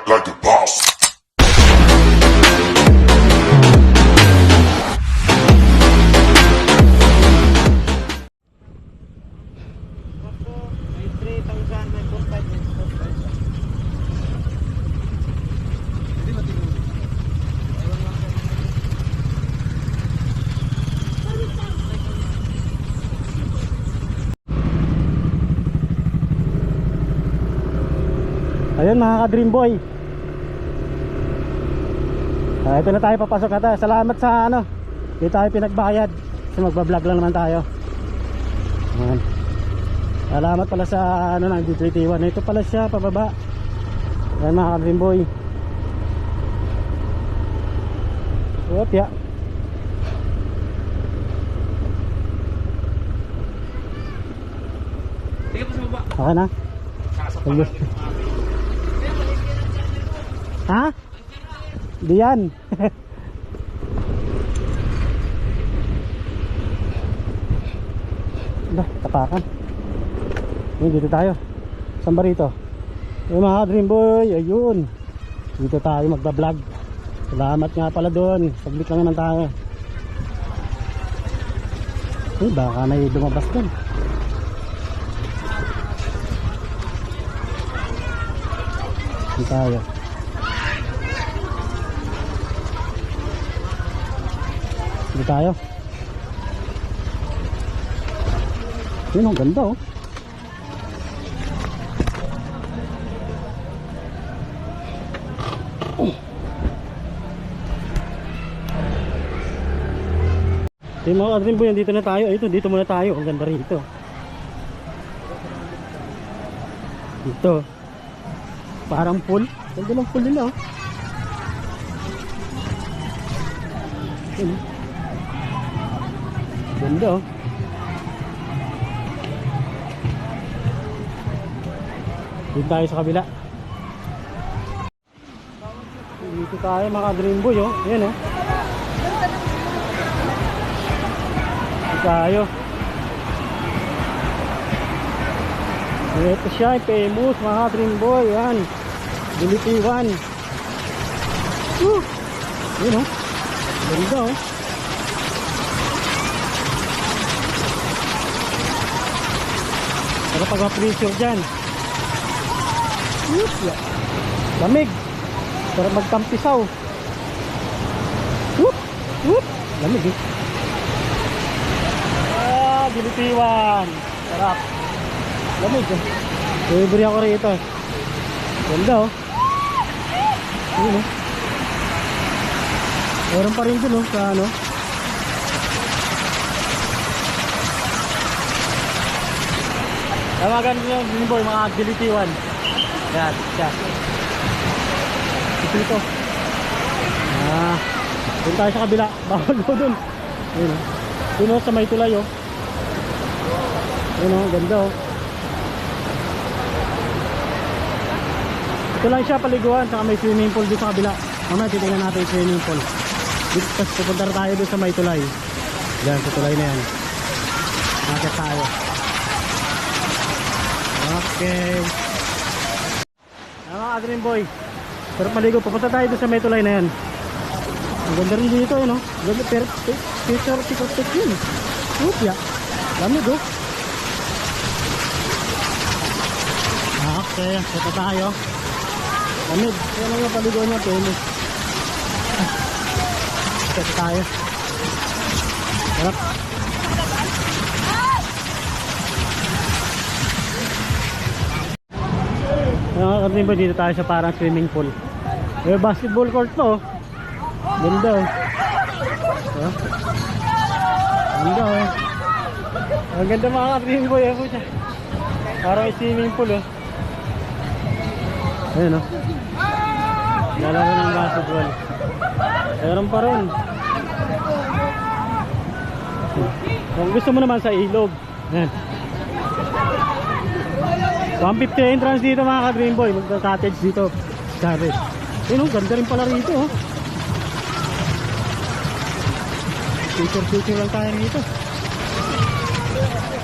Like a boss. Ayun mga ka-Dream Boy, ito na tayo, papasok na tayo. Salamat sa ano, hindi tayo pinagbayad kasi magbablog lang naman tayo. Ayan. Salamat pala sa ano ng D3T1. Ito pala siya pababa. Ayan mga ka-Dream Boy. Opya. Sige po sa baba. Okay na. Ha? Di yan. Dah, tapakan. Dito tayo. Saan ba rito? Yung mga Dream Boy, ayun. Dito tayo magbablog. Salamat nga pala doon. Saglit lang naman tayo. Baka may lumabas doon. Dito tayo. Dito tayo. Yun, ang ganda oh. Yung mga Dream Boy, dito na tayo. Ito, dito muna tayo. Ang ganda rito. Dito. Parang pool. Ganda lang pool nila oh. Ganda oh. Dito tayo sa kabila. Dito tayo mga Dream Boy oh. Ayan oh. Dito tayo. Ito siya, famous mga Dream Boy. Ayan, Dilitiwan. Ayan oh. Ganda oh. Para pag-appreciate dyan. Lamig. Para magtampisaw. Lamig eh. Dilitiwan. Sarap. Lamig eh. Bibili ako rito eh. Ganda oh. Ayan oh. Meron pa rin dun oh, sa ano. Tamagan nyo yung Dream Boy, mga Dilitiwan. Yan, siya. Ito ito. Doon tayo sa kabila. Bawal mo dun. Ayun oh. Doon oh, sa may tulay oh. Ayun oh, ganda oh. Ito lang siya, paliguan. Saka may swimming pool doon sa kabila. Mamaya titignan natin yung swimming pool. Tapos pupunta tayo doon sa may tulay. Yan, sa tulay na yan. Nakit tayo. Okay. Mga Dream Boy, pero maligo, pupunta tayo doon sa may tulay na yan. Ang ganda rin dito eh no. Ganda, pero picture tikot yun. Upya. Lamig oh. Okay, ito tayo. Lamig. Yan ang yung paligo niya, famous. Ito tayo. Harap. Mga dito tayo sa parang swimming pool. May basketball court to. Ganda oh. Ganda oh. Ang ganda mga ka-Dream Boy. Parang swimming pool oh. Ayan oh. Lalaro ng basketball. Meron pa rin. Kung gusto mo naman sa ilog. Ayan. 150 entrance dito mga ka-Dream Boy. Magka-cottage dito. Sabi. Yun oh, ganda rin pala rito oh. Picture lang tayo rito.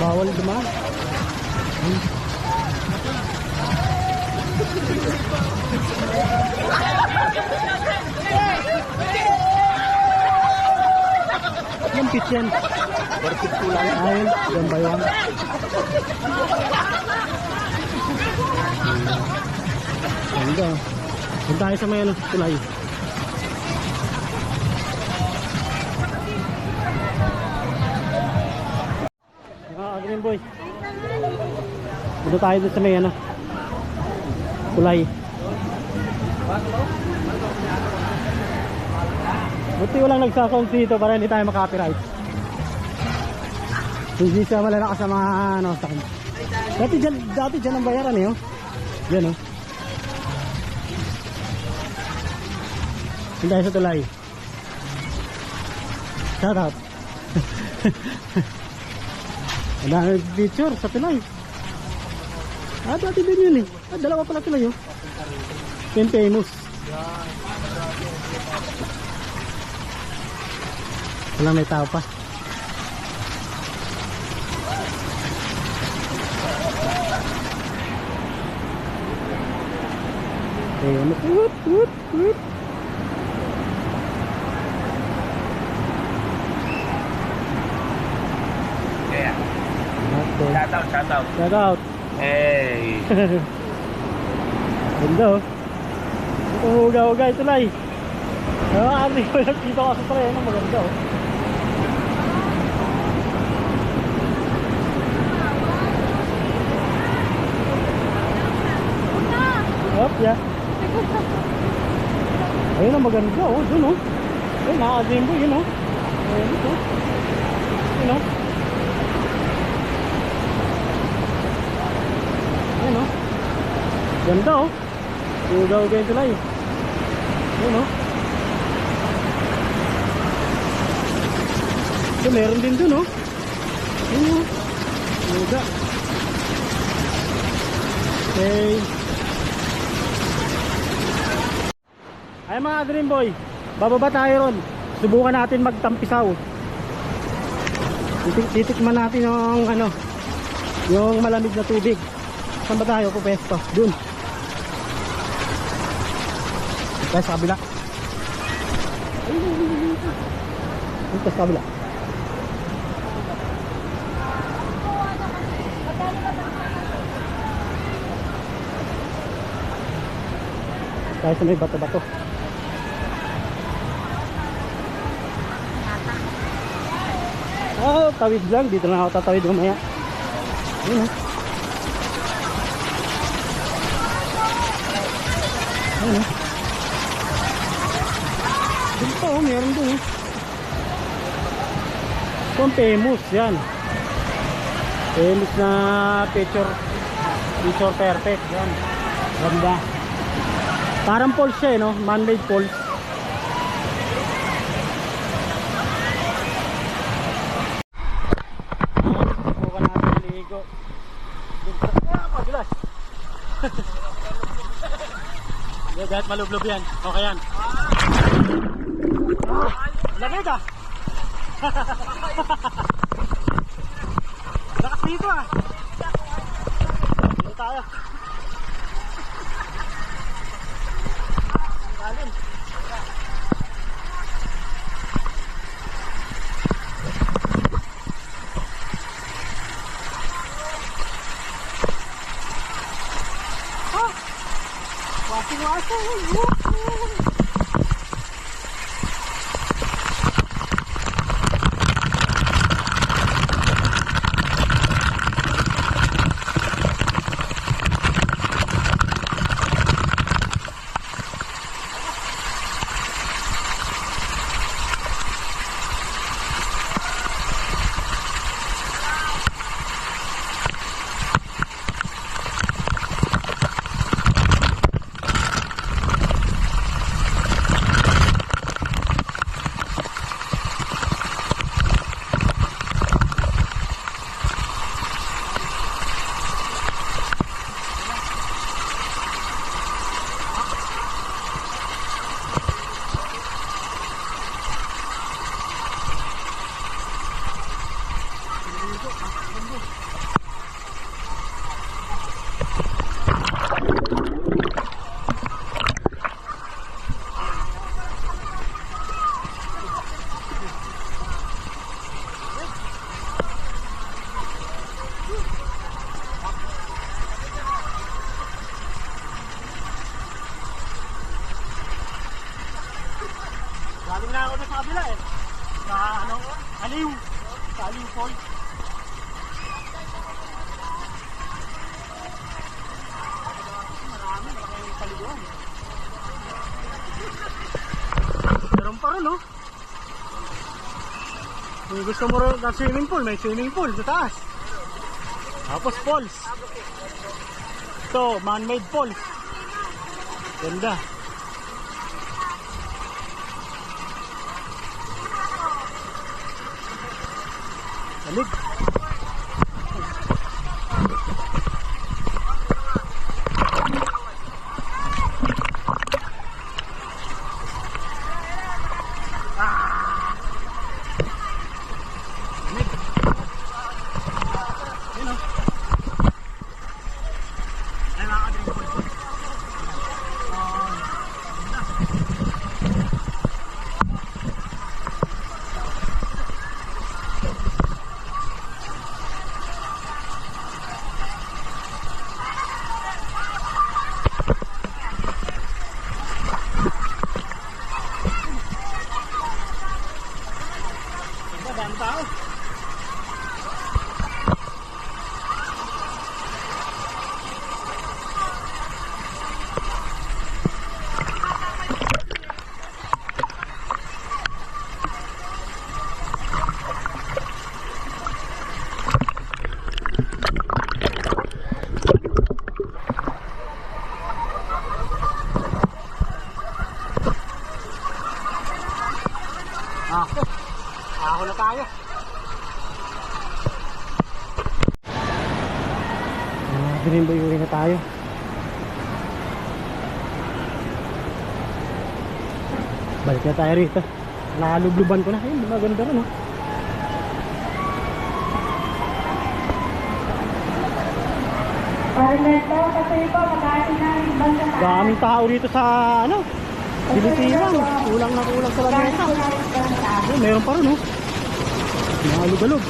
Bawal dumaan. feet yan. 42 lang. Ayun, yan ba yun? Ganda. Doon tayo sa may ano, tulay. Green boy. Dito tayo doon sa may ano, tulay. Buti walang nagsasound dito para hindi tayo makapiright. Hindi siya malalakas sa mga ano, sound. Dati dyan ang bayaran eh, oh. Yan, oh. Hindi tayo sa tulay. Shout out. Ang dami picture sa tulay. Dati din yun eh. Dalawa pala tulay, oh. Yung famous. Wala, may tao pa. Famous. Woot, woot, woot. Yeah. Okay. Shout out, shout out. Shout out. Hey. Ganda, oh. Uga-uga ito lang. Ari ko dito ako sa treno, maganda, oh. Hop, yeah. Ayun ang maganda, oh. Dun, oh. Ayun, naka-jimbo, yun, oh. Ayun, ito. Ayun, oh. Ayun, oh. Ganda, oh. Uga-uga ito lang, ayun, oh. So, meron din dun, oh. Ayun, oh. Uga. Okay. Ay mga Dream Boy, bababa tayo ron. Subukan natin magtampisaw. Titikman natin yung ano, yung malamig na tubig. Saan ba tayo pupesto? Dun. Tayo sa kabila. Dito sa kabila. Tayo sa may bato-bato. Oh, tawid lang. Dito na ako tatawid mamaya. Ayun, oh. Ayun, oh. Dito, oh. Meron doon, oh. Ito ang famous. Yan. Famous na picture perfect. Yan. Ganda. Parang falls siya, eh, no? Man-made falls. Kahit malublob yan, okay yan. Lagay ka. Lakas dito, ah. Dito tayo. Galing. Washing. kabila eh. Sa ano? Aliw. Sa Aliw Falls. Marami, malaking paliguan. Meron pa rin, no? Kung gusto mo rin ng swimming pool, may swimming pool sa taas. Tapos falls. Ito, man-made falls. Ganda. Salig. Dami tao. Ako na tayo. Green Boy, uwi na tayo. Balik na tayo rito. Nakalubluban ko na. Ayun, maganda rin, oh. Daming tao dito sa ano, Pilipinas. Kulang na kulang sa lamesa. Oh, meron pa rin, oh. Nakalug-alug.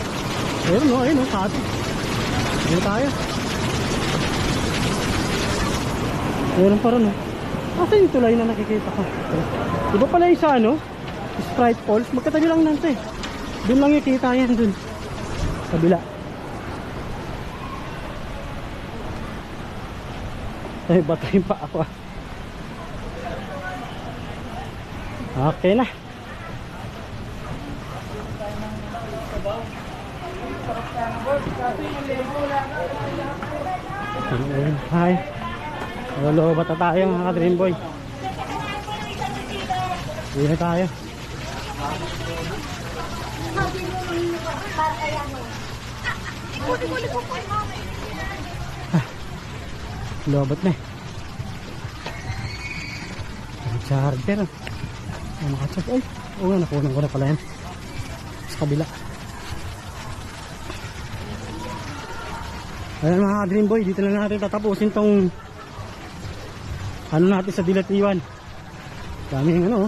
Meron, oh. Ayun, oh, sa atin. Ayun tayo. Meron pa rin, oh. Kasi yung tulay na nakikita ko. Iba pala yung sa ano, Sprite Falls. Magkatabi lang nante. Doon lang yung kita yan dun. Kabila. Ay, batayin pa ako. Okay na. Hi. Lolo, bata tayo mga Dream Boy. Uwi na tayo. Lobot na eh. Charger. Ay, nakachag. Ay, oo nga, nakunan ko na pala yan. Sa kabila. Ayan mga Dream Boy, dito na natin tatapusin tong ano natin sa Dilatiwan. Daming ano,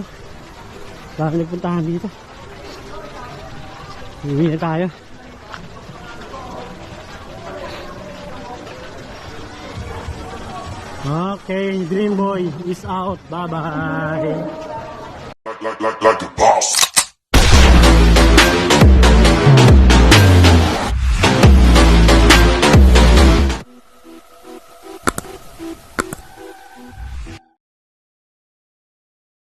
daming nagpuntahan dito. Uwi na tayo. Okay, Dream Boy is out. Bye bye.